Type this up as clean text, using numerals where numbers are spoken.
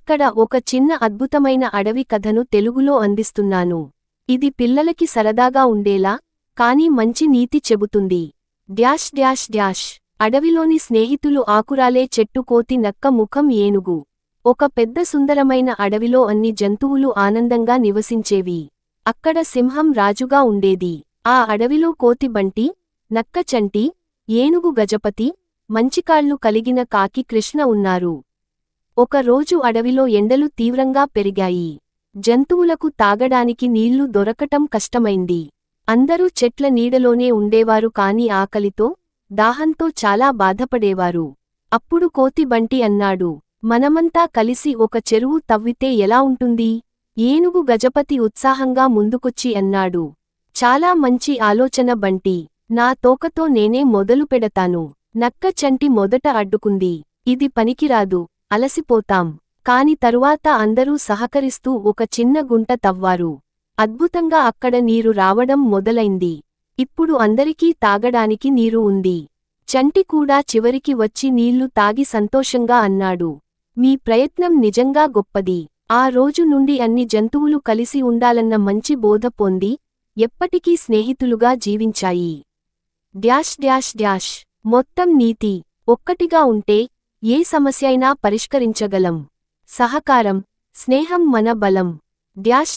ఇక్కడ ఒక చిన్న అద్భుతమైన అడవి కథను తెలుగులో అందిస్తున్నాను. ఇది పిల్లలకి సరదాగా ఉండేలా, కానీ మంచి నీతి చెబుతుంది. Dash dash dash. అడవిలోని స్నేహితులు ఆకురాలే చెట్టు, కోతి, నక్క, ముఖం, ఏనుగు. ఒక పెద్ద సుందరమైన అడవిలో అన్ని జంతువులు ఆనందంగా నివసించేవి. అక్కడ సింహం రాజుగా ఉండేది. ఆ అడవిలో కోతి బంటి, నక్క చంటి, ఏనుగు గజపతి, మంచికాళ్లు కలిగిన కాకి కృష్ణ ఉన్నారు. ఒక రోజు అడవిలో ఎండలు తీవ్రంగా పెరిగాయి. జంతువులకు తాగడానికి నీళ్లు దొరకటం కష్టమైంది. అందరూ చెట్ల నీడలోనే ఉండేవారు, కాని ఆకలితో, దాహంతో చాలా బాధపడేవారు. అప్పుడు కోతి బంటి అన్నాడు, మనమంతా కలిసి ఒక చెరువు తవ్వితే ఎలా ఉంటుంది? ఏనుగు గజపతి ఉత్సాహంగా ముందుకొచ్చి అన్నాడు, చాలా మంచి ఆలోచన బంటి, నా తోకతో నేనే మొదలుపెడతాను. నక్క చంటి మొదట అడ్డుకుంది, ఇది పనికిరాదు, అలసిపోతాం. కాని తరువాత అందరూ సహకరిస్తూ ఒక చిన్న గుంట తవ్వారు. అద్భుతంగా అక్కడ నీరు రావడం మొదలైంది. ఇప్పుడు అందరికీ తాగడానికి నీరు ఉంది. చంటి కూడా చివరికి వచ్చి నీళ్లు తాగి సంతోషంగా అన్నాడు, మీ ప్రయత్నం నిజంగా గొప్పది. ఆ రోజు నుండి అన్ని జంతువులు కలిసి ఉండాలన్న మంచి బోధ పొంది, ఎప్పటికీ స్నేహితులుగా జీవించాయి. Dash dash dash. మొత్తం నీతి: ఒక్కటిగా ఉంటే ఏ సమస్యైనా పరిష్కరించగలం. సహకారం, స్నేహం మన బలం. డ్యాష్